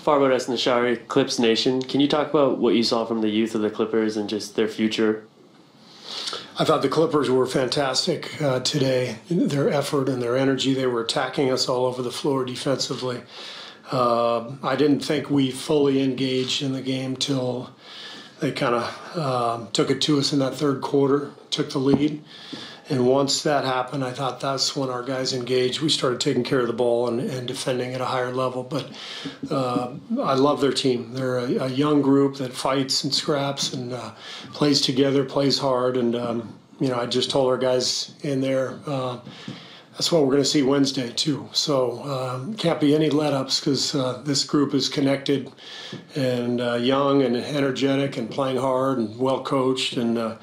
Farbo Desnashari, Clips Nation. Can you talk about what you saw from the youth of the Clippers and just their future? I thought the Clippers were fantastic today. Their effort and their energy, they were attacking us all over the floor defensively. I didn't think we fully engaged in the game till they kind of took it to us in that third quarter, took the lead. And once that happened, I thought that's when our guys engaged. We started taking care of the ball and defending at a higher level. But I love their team. They're a young group that fights and scraps and plays together, plays hard. And, I just told our guys in there, that's what we're going to see Wednesday, too. So can't be any let-ups because this group is connected and young and energetic and playing hard and well-coached. And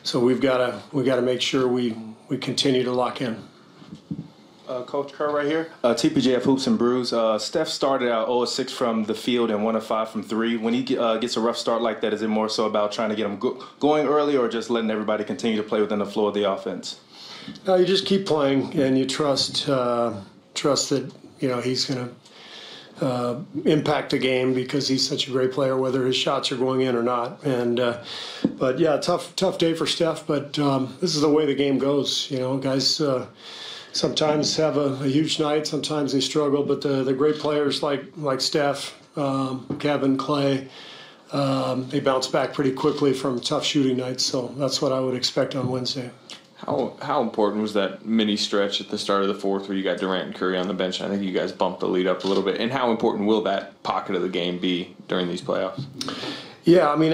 so we've got to make sure we continue to lock in. Coach Kerr right here. TPJF Hoops and Brews. Steph started out 0-6 from the field and 1-5 from 3. When he gets a rough start like that, is it more so about trying to get him going early or just letting everybody continue to play within the flow of the offense? No, you just keep playing and you trust that he's going to impact the game because he's such a great player, whether his shots are going in or not. And but yeah, tough day for Steph. But this is the way the game goes. Guys sometimes have a huge night, sometimes they struggle. But the great players like Steph, Kevin, Clay, they bounce back pretty quickly from tough shooting nights. So that's what I would expect on Wednesday. How important was that mini stretch at the start of the fourth where you got Durant and Curry on the bench? I think you guys bumped the lead up a little bit. And how important will that pocket of the game be during these playoffs? Yeah, I mean,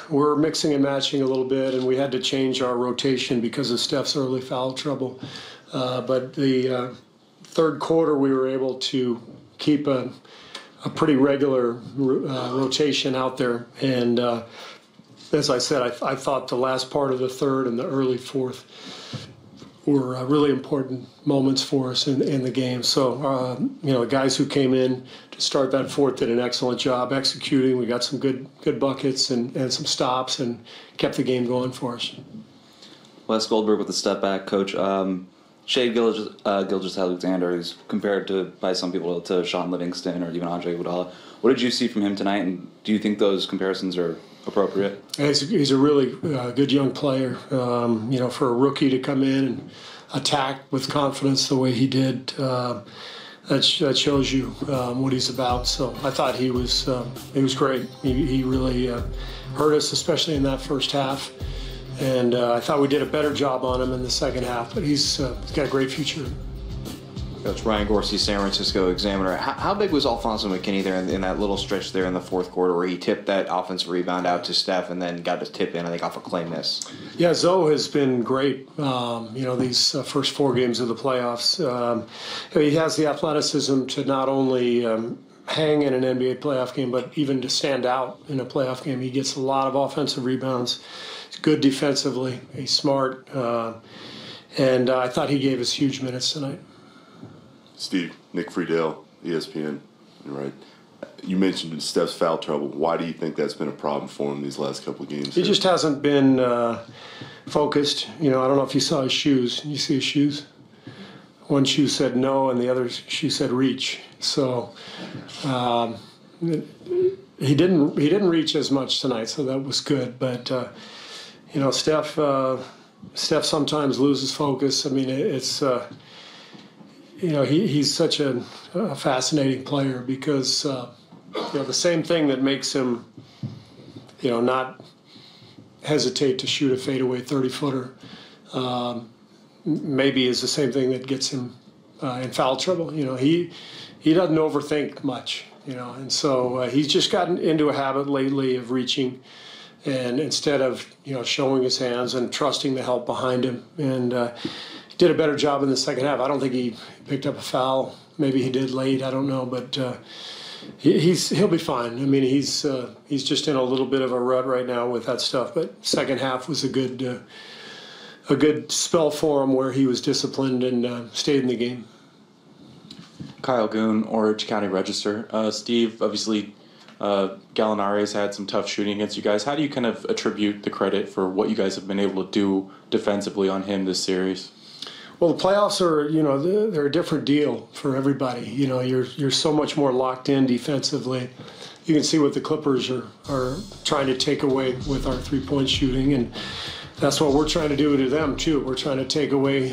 we're mixing and matching a little bit, and we had to change our rotation because of Steph's early foul trouble. But the third quarter, we were able to keep a pretty regular rotation out there. And as I said, I thought the last part of the third and the early fourth were really important moments for us in the game. So, the guys who came in to start that fourth did an excellent job executing. We got some good buckets and some stops and kept the game going for us. Wes Goldberg with the step back, Coach. Shea Gilgeous-Alexander is compared by some people to Sean Livingston or even Andre Iguodala. What did you see from him tonight, and do you think those comparisons are appropriate? He's a really good young player. For a rookie to come in and attack with confidence the way he did, that shows you what he's about. So I thought he was great. He really hurt us, especially in that first half. And I thought we did a better job on him in the second half. But he's got a great future. Coach Ryan Gorsey, San Francisco Examiner. How big was Alfonso McKinney there in that little stretch there in the fourth quarter where he tipped that offensive rebound out to Steph and then got his tip in, I think, off a clay miss? Yeah, Zoe has been great, these first 4 games of the playoffs. He has the athleticism to not only hang in an NBA playoff game, but even to stand out in a playoff game. He gets a lot of offensive rebounds. He's good defensively. He's smart. And I thought he gave us huge minutes tonight. Steve, Nick Friedel, ESPN, right? You mentioned Steph's foul trouble. Why do you think that's been a problem for him these last couple of games? He just hasn't been focused. I don't know if you saw his shoes. You see his shoes? One shoe said no, and the other shoe said reach. So he didn't reach as much tonight, so that was good. But Steph sometimes loses focus. I mean, it's. He's such a fascinating player because, the same thing that makes him, not hesitate to shoot a fadeaway 30-footer maybe is the same thing that gets him in foul trouble. He doesn't overthink much, and so he's just gotten into a habit lately of reaching and instead of, showing his hands and trusting the help behind him. And did a better job in the second half. I don't think he picked up a foul. Maybe he did late. I don't know, but he'll be fine. I mean, he's just in a little bit of a rut right now with that stuff. But second half was a good spell for him where he was disciplined and stayed in the game. Kyle Goon, Orange County Register. Steve, obviously, Gallinari's had some tough shooting against you guys. How do you kind of attribute the credit for what you guys have been able to do defensively on him this series? Well, the playoffs are, they're a different deal for everybody. You're so much more locked in defensively. You can see what the Clippers are trying to take away with our three-point shooting, and that's what we're trying to do to them too. We're trying to take away,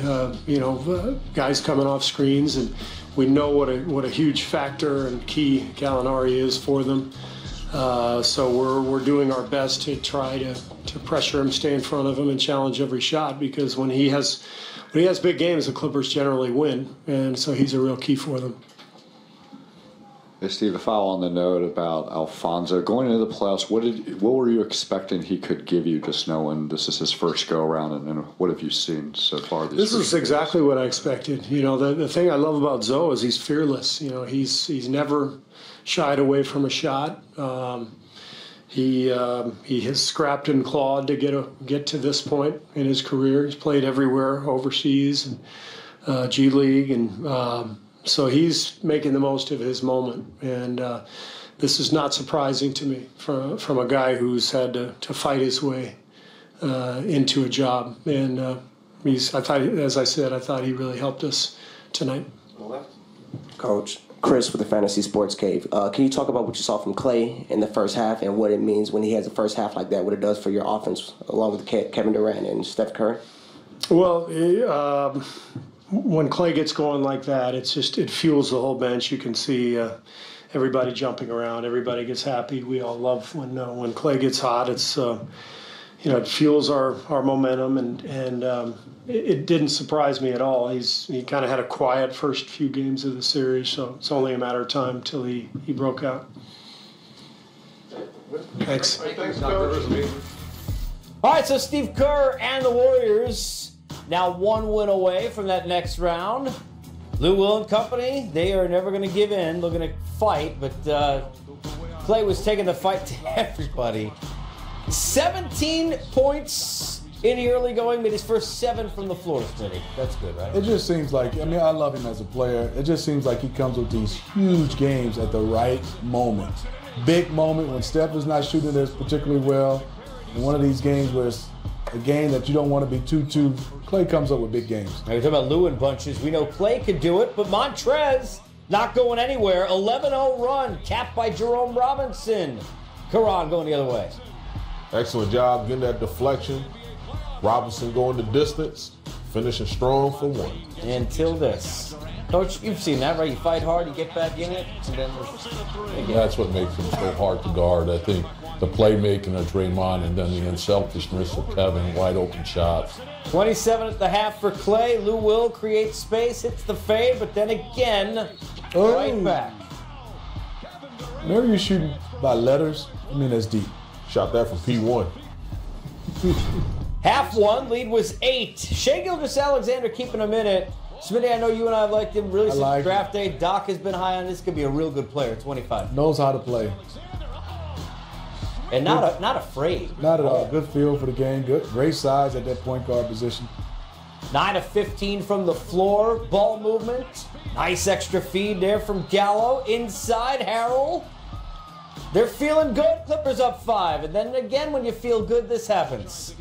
guys coming off screens, and we know what a huge factor and key Gallinari is for them. So we're doing our best to try to pressure him, stay in front of him, and challenge every shot, because when he has big games, the Clippers generally win, and so he's a real key for them. Hey Steve, a follow on the note about Alfonso going into the playoffs. What were you expecting he could give you, just knowing this is his first go around, and what have you seen so far? This is exactly what I expected. The thing I love about Zoe is he's fearless. He's never shied away from a shot. He has scrapped and clawed to get to this point in his career. He's played everywhere overseas and G League, and so he's making the most of his moment. And this is not surprising to me from a guy who's had to fight his way into a job. And as I said, I thought he really helped us tonight. Coach Chris with the Fantasy Sports Cave. Can you talk about what you saw from Clay in the first half and what it means when he has a first half like that, what it does for your offense, along with Kevin Durant and Steph Curry? Well, when Clay gets going like that, it fuels the whole bench. You can see everybody jumping around. Everybody gets happy. We all love when Clay gets hot. It's it fuels our momentum, and it didn't surprise me at all. He kind of had a quiet first few games of the series, so it's only a matter of time till he broke out. Thanks. All right, so Steve Kerr and the Warriors now one win away from that next round. Lou Will and company, they are never going to give in. They're going to fight, but Clay was taking the fight to everybody. 17 points in the early going, made his first 7 from the floor, Smitty. That's good, right? It just seems like, I love him as a player. It just seems like he comes with these huge games at the right moment. Big moment when Steph is not shooting this particularly well. In one of these games where it's a game that you don't want to be too. Clay comes up with big games. Now, we're talking about Lou in bunches. We know Clay could do it, but Montrez not going anywhere. 11-0 run, capped by Jerome Robinson. Karan going the other way. Excellent job getting that deflection. Robinson going the distance, finishing strong for one. Until this. Coach, you've seen that, right? You fight hard, you get back in it, and then that's what makes him so hard to guard. I think the playmaking of Draymond and then the unselfishness of Kevin, wide open shots. 27 at the half for Clay. Lou Will creates space, hits the fade, but then again, right back. Whenever you're shooting by letters, that's deep. Shot that from P1. Half one, lead was 8. Shai Gilgeous-Alexander keeping him in it. Smitty, I know you and I have liked him really since draft day. Doc has been high on this. Could be a real good player, 25. Knows how to play. And not afraid. Not at all. Good feel for the game. Great size at that point guard position. 9 of 15 from the floor. Ball movement. Nice extra feed there from Gallo. Inside, Harrell. They're feeling good. Clippers up 5. And then again, when you feel good, this happens.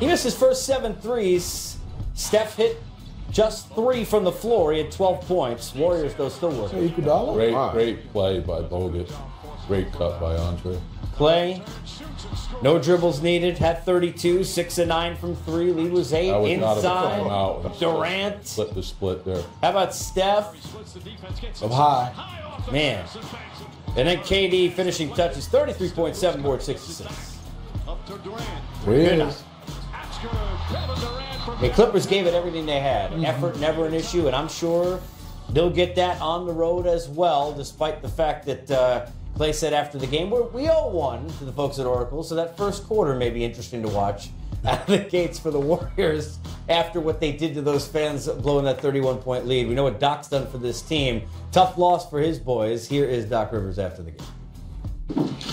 He missed his first 7 threes. Steph hit just 3 from the floor. He had 12 points. Warriors, though, still working. Great play by Bogut. Great cut by Andre. Clay, no dribbles needed. Had 32, 6 of 9 from 3. Lead was 8. Inside, Durant. Split the split there. How about Steph? Up high. Man. And then KD finishing touches. 33.7 boards, 6 assists. Good night. The Clippers gave it everything they had. Effort never an issue, and I'm sure they'll get that on the road as well, despite the fact that Clay said after the game, we owe one to the folks at Oracle, so that first quarter may be interesting to watch out of the gates for the Warriors after what they did to those fans blowing that 31-point lead. We know what Doc's done for this team. Tough loss for his boys. Here is Doc Rivers after the game.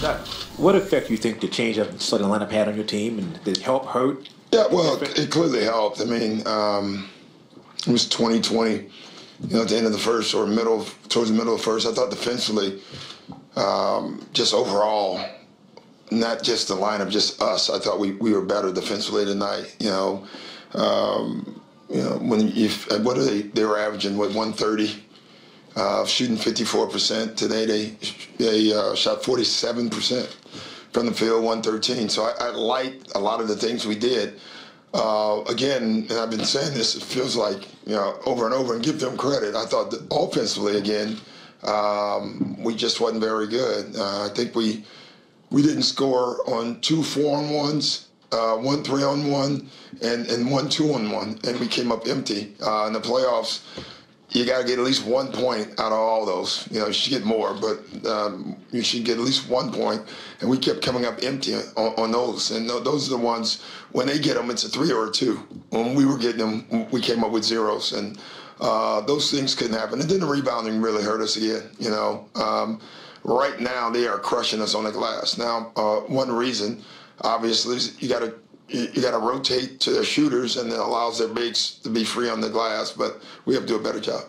Doc, what effect do you think the change of starting lineup had on your team, and did it help, hurt? Yeah, well, it clearly helped. I mean, it was 2020, at the end of the first or towards the middle of the first. I thought defensively, just overall, not just the lineup, just us. I thought we were better defensively tonight. When what are they were averaging, 130, shooting 54%. Today they shot 47% from the field, 113. So I liked a lot of the things we did. Again, and I've been saying this, it feels like, over and over, and give them credit. I thought that offensively, again, we just wasn't very good. I think we didn't score on 2 4-on-1s, 1 3-on-1, and 1 2-on-1, and we came up empty. In the playoffs, you got to get at least 1 point out of all those. You should get more, but you should get at least 1 point. And we kept coming up empty on those. And those are the ones, when they get them, it's a 3 or a 2. When we were getting them, we came up with zeros. And those things couldn't happen. And then the rebounding really hurt us again. Right now, they are crushing us on the glass. Now, one reason, obviously, is you got to rotate to their shooters, and it allows their bigs to be free on the glass. But we have to do a better job.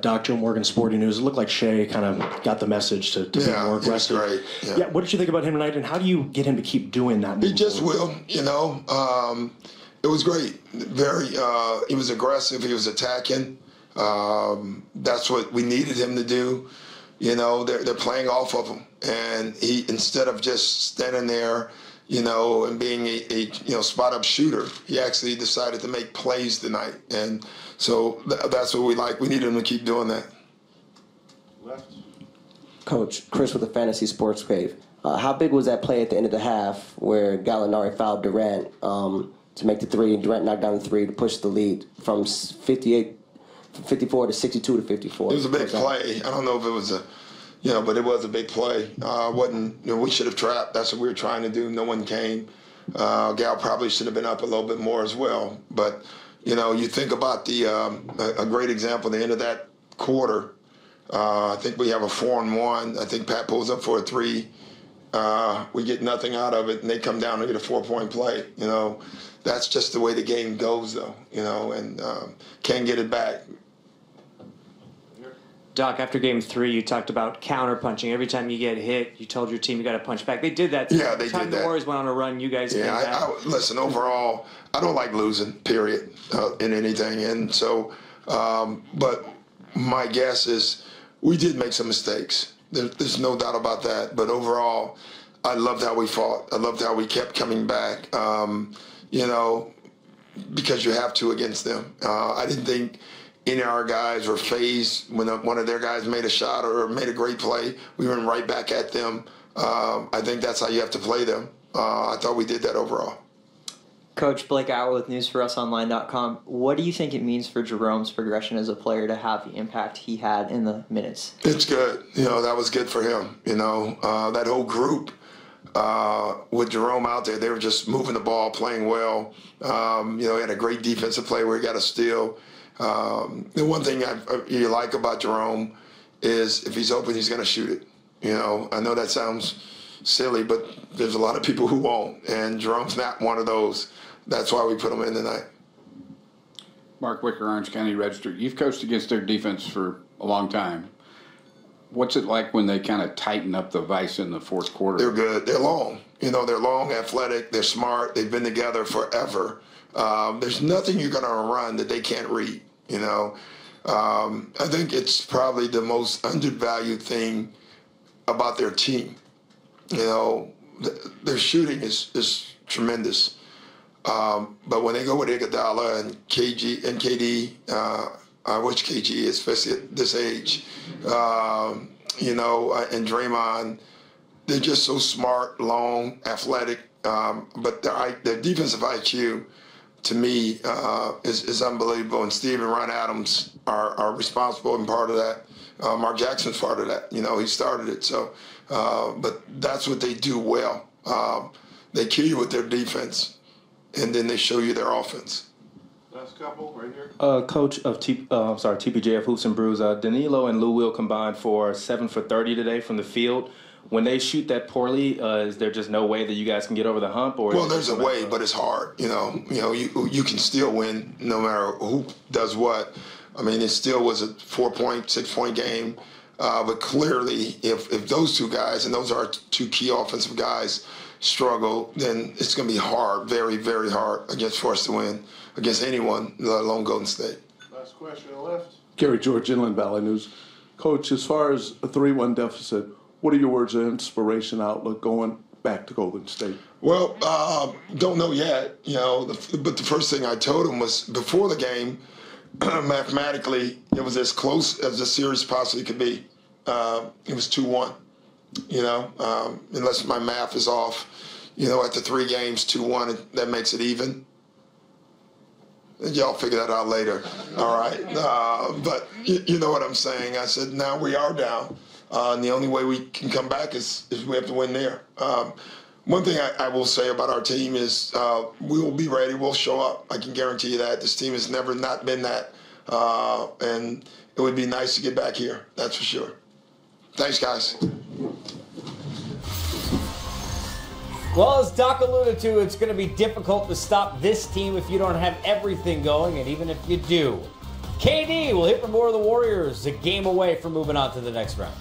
Doc, Joe Morgan, Sporting News. It looked like Shea kind of got the message to be more aggressive. Great. Yeah. What did you think about him tonight, and how do you get him to keep doing that? He just will. It was great. He was aggressive. He was attacking. That's what we needed him to do. They're playing off of him, and he, instead of just standing there, and being a spot up shooter, he actually decided to make plays tonight, and so that's what we like. We need him to keep doing that. Coach, Chris with the Fantasy Sports Cave. How big was that play at the end of the half where Gallinari fouled Durant to make the three, and Durant knocked down the three to push the lead from 54 to 62 to 54? It was a big play. I don't know if it was but it was a big play. We should have trapped. That's what we were trying to do. No one came. Gal probably should have been up a little bit more as well. But, you think about a great example, the end of that quarter. I think we have a 4-on-1. I think Pat pulls up for a 3. We get nothing out of it, and they come down and get a 4-point play. That's just the way the game goes, though, and can't get it back. Doc, after game 3, you talked about counter-punching. Every time you get hit, you told your team you got to punch back. They did that. Yeah, they did that. Every time the Warriors went on a run, you guys did that. Listen, overall, I don't like losing, period, in anything. And so, but my guess is we did make some mistakes. There's no doubt about that. But overall, I loved how we fought. I loved how we kept coming back, because you have to against them. I didn't think any of our guys were phased when one of their guys made a shot or made a great play. We went right back at them. I think that's how you have to play them. I thought we did that overall. Coach, Blake Atwood with newsforusonline.com. What do you think it means for Jerome's progression as a player to have the impact he had in the minutes? It's good. That was good for him. That whole group with Jerome out there, they were just moving the ball, playing well. He had a great defensive play where he got a steal. The one thing you like about Jerome is if he's open, he's going to shoot it. I know that sounds silly, but there's a lot of people who won't, and Jerome's not one of those. That's why we put him in tonight. Mark Wicker, Orange County Register. You've coached against their defense for a long time. What's it like when they kind of tighten up the vice in the fourth quarter? They're good. They're long. They're long, athletic. They're smart. They've been together forever. There's nothing you're going to run that they can't read. I think it's probably the most undervalued thing about their team. Their shooting is tremendous. But when they go with Iguodala and KD, I wish KG, especially at this age, and Draymond, they're just so smart, long, athletic. But their defensive IQ, to me, is unbelievable. And Steve and Ron Adams are responsible and part of that. Mark Jackson's part of that. He started it. So, but that's what they do well. They kill you with their defense, and then they show you their offense. Last couple right here. Coach of TPJ of Hoops and Brews, Danilo and Lou Will combined for 7 for 30 today from the field. When they shoot that poorly, is there just no way that you guys can get over the hump? Or there's a way, but it's hard. You can still win no matter who does what. I mean, it still was a 4-point, 6-point game. But clearly, if those two guys, and those are 2 key offensive guys, struggle, then it's going to be hard, very, very hard for us to win against anyone, let alone Golden State. Last question on the left. Gary George, Inland Valley News. Coach, as far as a 3-1 deficit, what are your words of inspiration, outlook going back to Golden State? Well, don't know yet, but the first thing I told him was before the game, mathematically, it was as close as the series possibly could be. It was 2-1, unless my math is off. At the 3 games, 2-1, that makes it even. Y'all figure that out later, all right? But you know what I'm saying. I said, now we are down, and the only way we can come back is we have to win there. One thing I will say about our team is we will be ready. We'll show up. I can guarantee you that. This team has never not been that, and it would be nice to get back here. That's for sure. Thanks, guys. Well, as Doc alluded to, it's going to be difficult to stop this team if you don't have everything going, and even if you do. KD will hit for more of the Warriors, a game away from moving on to the next round.